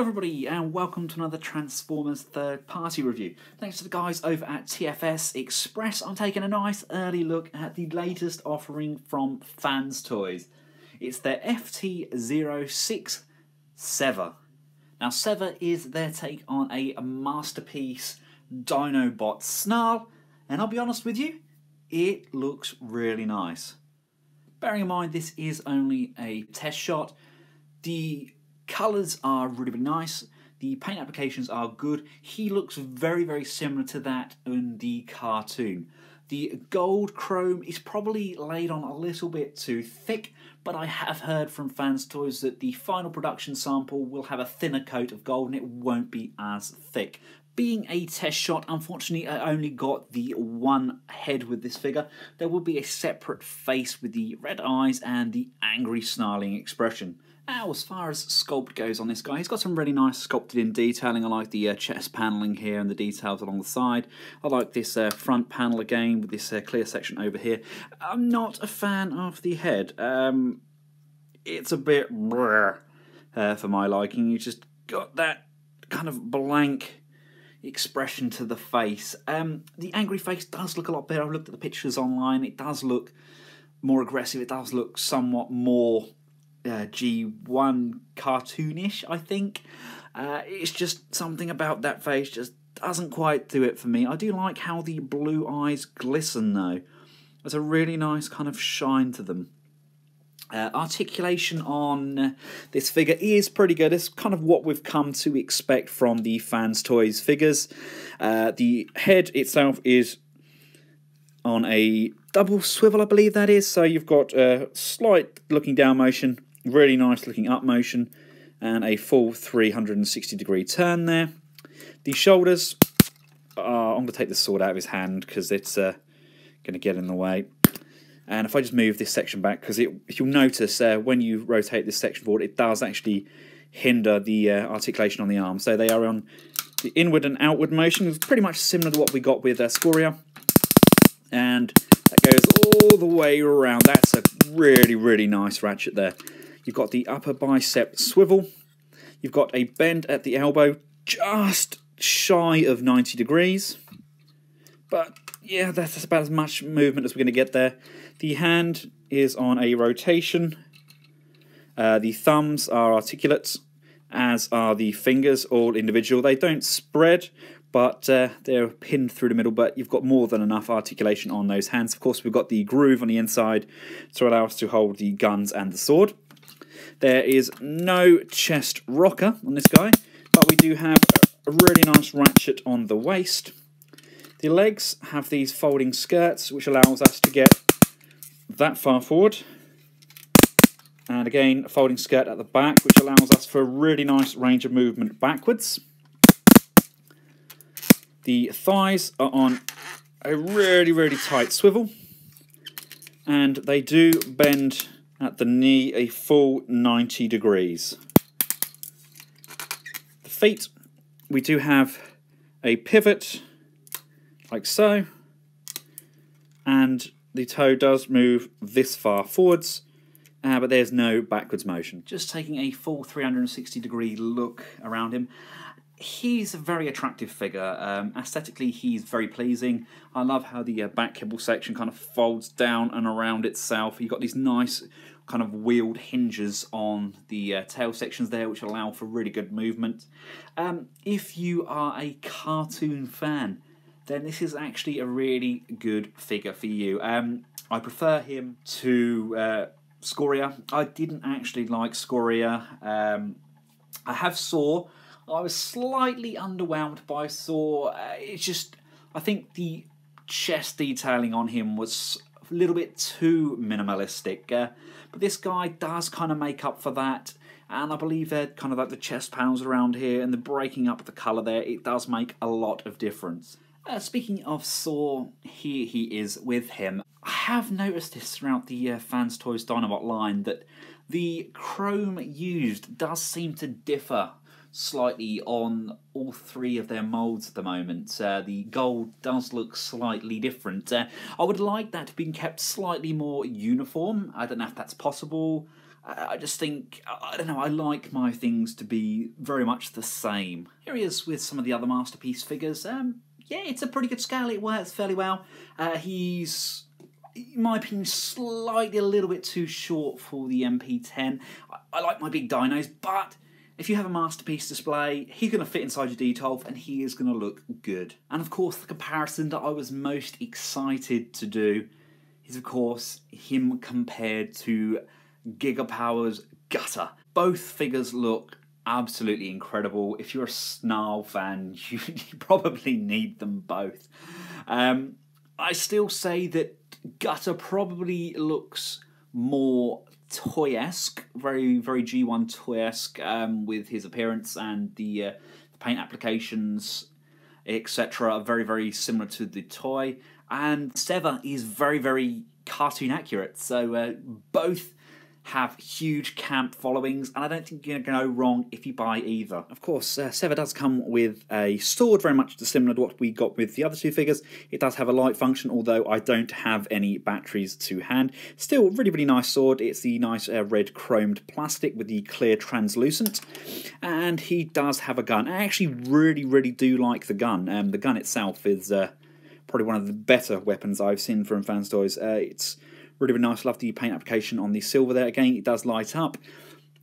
Hello everybody and welcome to another Transformers third party review. Thanks to the guys over at TFS Express, I'm taking a nice early look at the latest offering from Fans Toys. It's their FT-06 Sever. Now Sever is their take on a masterpiece Dinobot Snarl, and I'll be honest with you, it looks really nice. Bearing in mind this is only a test shot, the colours are really, really nice. The paint applications are good. He looks very, very similar to that in the cartoon. The gold chrome is probably laid on a little bit too thick, but I have heard from Fans Toys that the final production sample will have a thinner coat of gold and it won't be as thick. Being a test shot, unfortunately I only got the one head with this figure. There will be a separate face with the red eyes and the angry snarling expression. Now, as far as sculpt goes on this guy, he's got some really nice sculpted in detailing. I like the chest panelling here and the details along the side. I like this front panel again with this clear section over here. I'm not a fan of the head. It's a bit for my liking. You just got that kind of blank expression to the face. The angry face does look a lot better. I've looked at the pictures online. It does look more aggressive. It does look somewhat more G1 cartoonish, I think. It's just something about that face just doesn't quite do it for me. I do like how the blue eyes glisten though. There's a really nice kind of shine to them. Articulation on this figure is pretty good. It's kind of what we've come to expect from the Fans Toys figures. The head itself is on a double swivel, I believe that is. So you've got a slight looking down motion, really nice looking up motion, and a full 360 degree turn there. The shoulders, I'm going to take the sword out of his hand because it's going to get in the way. And if I just move this section back, because if you'll notice when you rotate this section forward, it does actually hinder the articulation on the arm. So they are on the inward and outward motion. It's pretty much similar to what we got with Scoria. And that goes all the way around. That's a really, really nice Ratchet there. You've got the upper bicep swivel. You've got a bend at the elbow, just shy of 90 degrees. But yeah, that's about as much movement as we're going to get there. The hand is on a rotation. The thumbs are articulate, as are the fingers, all individual. They don't spread, but they're pinned through the middle, but you've got more than enough articulation on those hands. Of course, we've got the groove on the inside to allow us to hold the guns and the sword. There is no chest rocker on this guy, but we do have a really nice ratchet on the waist. The legs have these folding skirts, which allows us to get that far forward. And again, a folding skirt at the back, which allows us for a really nice range of movement backwards. The thighs are on a really, really tight swivel, and they do bend at the knee a full 90 degrees. The feet, we do have a pivot, like so, and the toe does move this far forwards, but there's no backwards motion. Just taking a full 360 degree look around him. He's a very attractive figure. Aesthetically, he's very pleasing. I love how the back kibble section kind of folds down and around itself. You've got these nice kind of wheeled hinges on the tail sections there, which allow for really good movement. If you are a cartoon fan, then this is actually a really good figure for you. I prefer him to Scoria. I didn't actually like Scoria. I have Saw. I was slightly underwhelmed by Saw. It's just, I think the chest detailing on him was a little bit too minimalistic. But this guy does kind of make up for that. And I believe that kind of like the chest panels around here and the breaking up of the colour there, it does make a lot of difference. Speaking of Saw, here he is with him. I have noticed this throughout the Fans Toys Dinobot line that the chrome used does seem to differ slightly on all three of their moulds at the moment. The gold does look slightly different. I would like that to be kept slightly more uniform. I don't know if that's possible. I just think, I don't know, I like my things to be very much the same. Here he is with some of the other Masterpiece figures. Yeah, it's a pretty good scale, it works fairly well. He's, in my opinion, slightly a little bit too short for the MP10. I like my big dinos, but if you have a Masterpiece display, he's going to fit inside your D12 and he is going to look good. And of course, the comparison that I was most excited to do is, of course, him compared to Gigapower's Gutter. Both figures look absolutely incredible. If you're a Snarl fan, you probably need them both. I still say that Gutter probably looks more toy-esque, very G1 toy-esque, with his appearance, and the paint applications, etc. are very similar to the toy. And Sever is very cartoon accurate. So both have huge camp followings, and I don't think you're going to go wrong if you buy either. Of course, Sever does come with a sword, very much similar to what we got with the other two figures. It does have a light function, although I don't have any batteries to hand. Still, really nice sword. It's the nice red chromed plastic with the clear translucent, and he does have a gun. I actually really do like the gun. The gun itself is probably one of the better weapons I've seen from Fans Toys. It's really nice. Love the paint application on the silver there. Again, it does light up,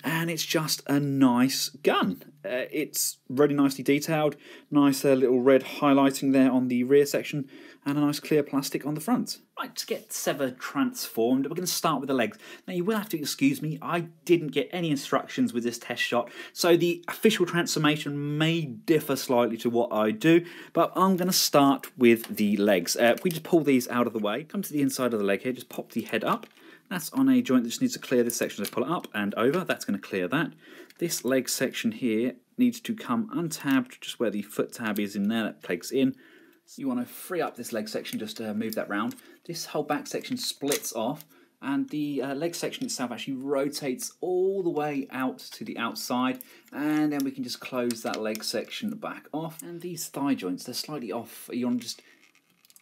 and it's just a nice gun. It's really nicely detailed. Nice little red highlighting there on the rear section, and a nice clear plastic on the front. Right, to get Sever transformed, we're going to start with the legs. Now, you will have to excuse me, I didn't get any instructions with this test shot, so the official transformation may differ slightly to what I do, but I'm going to start with the legs. If we just pull these out of the way, come to the inside of the leg here, just pop the head up. That's on a joint that just needs to clear this section. Just pull it up and over. That's going to clear that. This leg section here needs to come untabbed, just where the foot tab is in there. That plugs in. So you want to free up this leg section, just to move that round. This whole back section splits off, and the leg section itself actually rotates all the way out to the outside, and then we can just close that leg section back off. And these thigh joints, they're slightly off. You want to just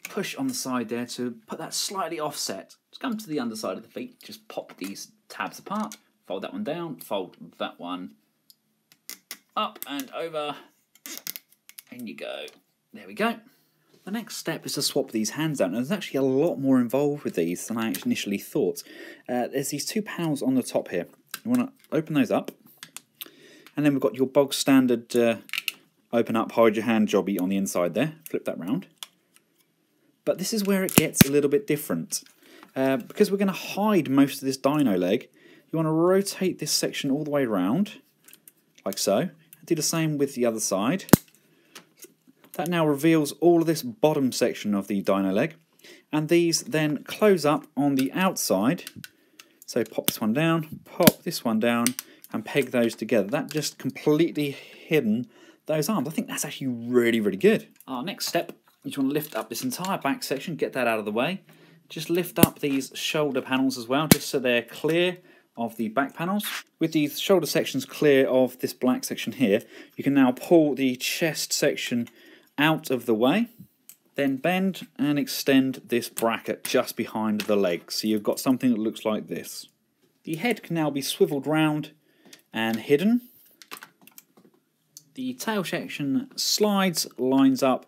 push on the side there to put that slightly offset. Just come to the underside of the feet, just pop these tabs apart, fold that one down, fold that one up and over, and you go. There we go. The next step is to swap these hands out, and there's actually a lot more involved with these than I initially thought. There's these two panels on the top here. You want to open those up, and then we've got your bog standard open up, hide your hand jobby on the inside there. Flip that round. But this is where it gets a little bit different. Because we're going to hide most of this dino leg, you want to rotate this section all the way around, like so. Do the same with the other side. That now reveals all of this bottom section of the dino leg, and these then close up on the outside. So pop this one down, pop this one down, and peg those together. That just completely hidden those arms. I think that's actually really good. Our next step, you just want to lift up this entire back section, get that out of the way. Just lift up these shoulder panels as well, just so they're clear of the back panels. With these shoulder sections clear of this black section here, you can now pull the chest section out of the way, then bend and extend this bracket just behind the leg. So you've got something that looks like this. The head can now be swiveled round and hidden. The tail section slides, lines up,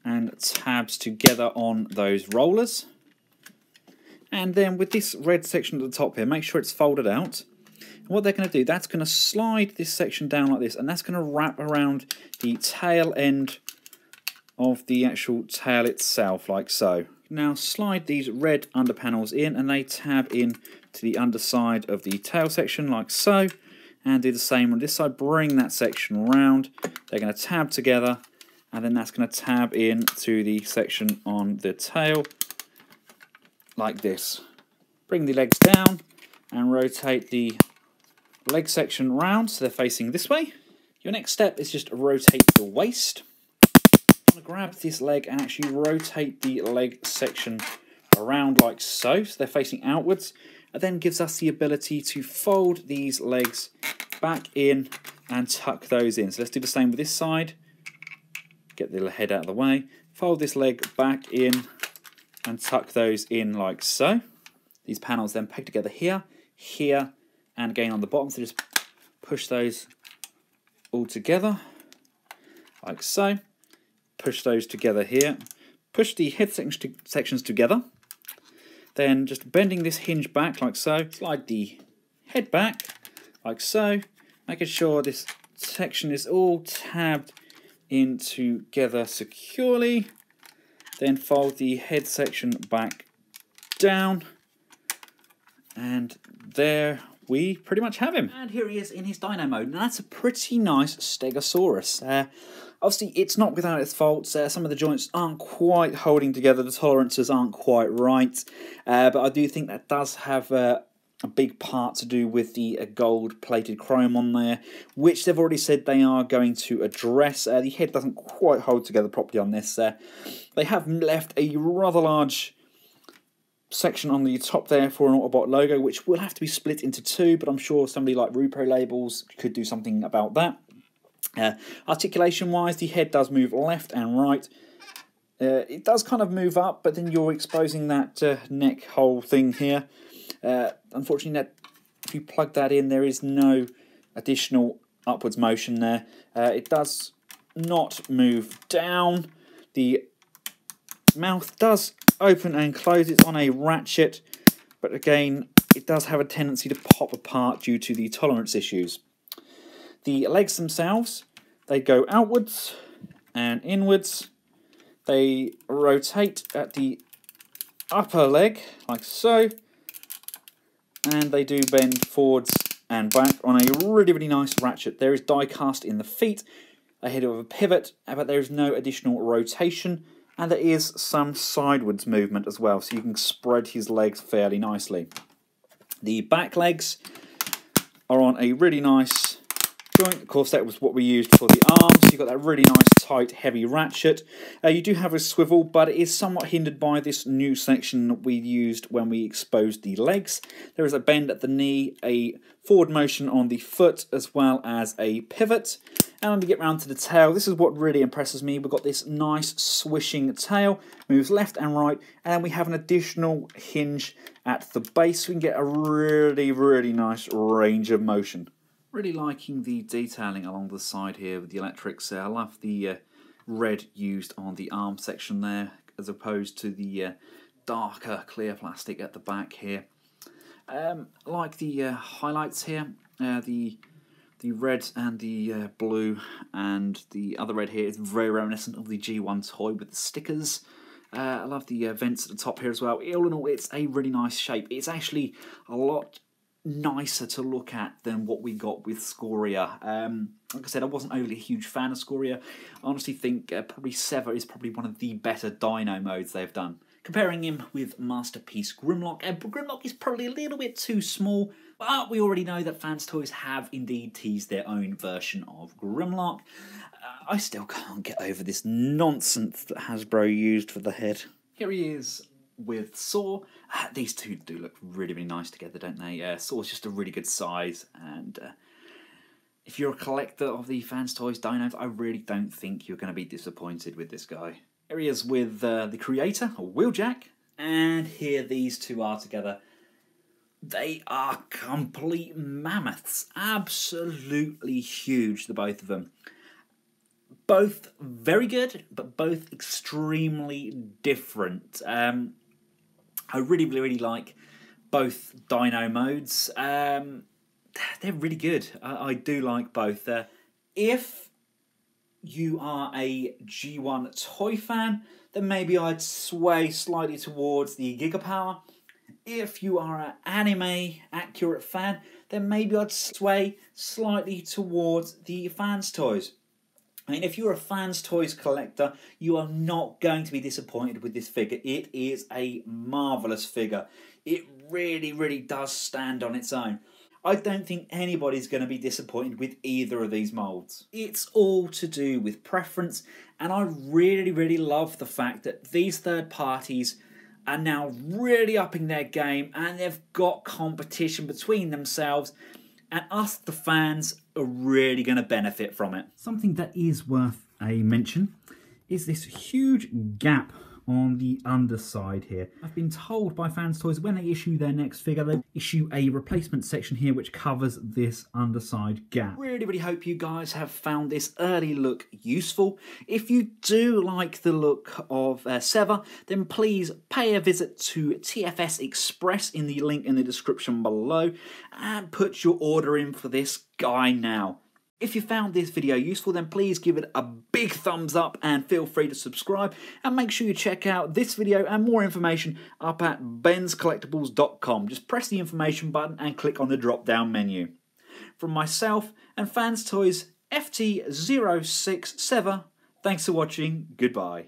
and tabs together on those rollers. And then with this red section at the top here, make sure it's folded out. And what they're going to do, that's going to slide this section down like this, and that's going to wrap around the tail end of the actual tail itself, like so. Now slide these red under panels in, and they tab in to the underside of the tail section, like so. And do the same on this side, bring that section round. They're going to tab together, and then that's going to tab in to the section on the tail, like this. Bring the legs down and rotate the leg section round so they're facing this way. Your next step is just rotate the waist. I'm going to grab this leg and actually rotate the leg section around like so, so they're facing outwards. It then gives us the ability to fold these legs back in and tuck those in. So let's do the same with this side. Get the head out of the way. Fold this leg back in and tuck those in like so. These panels then peg together here, here, and again on the bottom. So just push those all together, like so. Push those together here. Push the head sections together. Then just bending this hinge back like so. Slide the head back like so. Making sure this section is all tabbed in together securely. Then fold the head section back down. And there we pretty much have him. And here he is in his dino mode. Now that's a pretty nice Stegosaurus. Obviously, it's not without its faults. Some of the joints aren't quite holding together. The tolerances aren't quite right. But I do think that does have a big part to do with the gold-plated chrome on there, which they've already said they are going to address. The head doesn't quite hold together properly on this. They have left a rather large section on the top there for an Autobot logo, which will have to be split into two, but I'm sure somebody like Repro Labels could do something about that. Articulation wise, the head does move left and right. It does kind of move up, but then you're exposing that neck hole thing here. Unfortunately, if you plug that in, there is no additional upwards motion there. It does not move down. The mouth does open and close. It's on a ratchet, but again, it does have a tendency to pop apart due to the tolerance issues. The legs themselves, they go outwards and inwards. They rotate at the upper leg, like so. And they do bend forwards and back on a really, really nice ratchet. There is die cast in the feet, ahead of a pivot, but there is no additional rotation. And there is some sidewards movement as well, so you can spread his legs fairly nicely. The back legs are on a really nice joint. Of course, that was what we used for the arms. You've got that really nice, tight, heavy ratchet. You do have a swivel, but it is somewhat hindered by this new section that we used when we exposed the legs. There is a bend at the knee, a forward motion on the foot, as well as a pivot. And when we get round to the tail, this is what really impresses me. We've got this nice swishing tail, moves left and right, and we have an additional hinge at the base. We can get a really, really nice range of motion. Really liking the detailing along the side here with the electrics. I love the red used on the arm section there, as opposed to the darker clear plastic at the back here. Like the highlights here, the red and the blue, and the other red here is very reminiscent of the G1 toy with the stickers. I love the vents at the top here as well. All in all, it's a really nice shape. It's actually a lot nicer to look at than what we got with Scoria. Like I said, I wasn't overly a huge fan of Scoria. I honestly think probably Sever is probably one of the better dino modes they've done. Comparing him with Masterpiece Grimlock, Grimlock is probably a little bit too small, but we already know that Fans Toys have indeed teased their own version of Grimlock. I still can't get over this nonsense that Hasbro used for the head. Here he is with Saw. These two do look really, really nice together, don't they? Saw's just a really good size, and if you're a collector of the Fans Toys dinos, I really don't think you're going to be disappointed with this guy. Here he is with the creator, Wheeljack, and here these two are together. They are complete mammoths. Absolutely huge, the both of them. Both very good, but both extremely different. I really, really like both dino modes. They're really good. I do like both. If you are a G1 toy fan, then maybe I'd sway slightly towards the Gigapower. If you are an anime accurate fan, then maybe I'd sway slightly towards the Fans Toys. I mean, if you're a Fans Toys collector, you are not going to be disappointed with this figure. It is a marvellous figure. It really, really does stand on its own. I don't think anybody's going to be disappointed with either of these moulds. It's all to do with preference, and I really, really love the fact that these third parties are now really upping their game, and they've got competition between themselves, and us, the fans, are really going to benefit from it. Something that is worth a mention is this huge gap on the underside here. I've been told by Fans Toys when they issue their next figure, they issue a replacement section here which covers this underside gap. Really hope you guys have found this early look useful. If you do like the look of Sever, then please pay a visit to TFS Express in the link in the description below and put your order in for this guy now. If you found this video useful, then please give it a big thumbs up and feel free to subscribe, and make sure you check out this video and more information up at benscollectables.com. Just press the information button and click on the drop down menu. From myself and Fans Toys FT-06 Sever, thanks for watching, goodbye.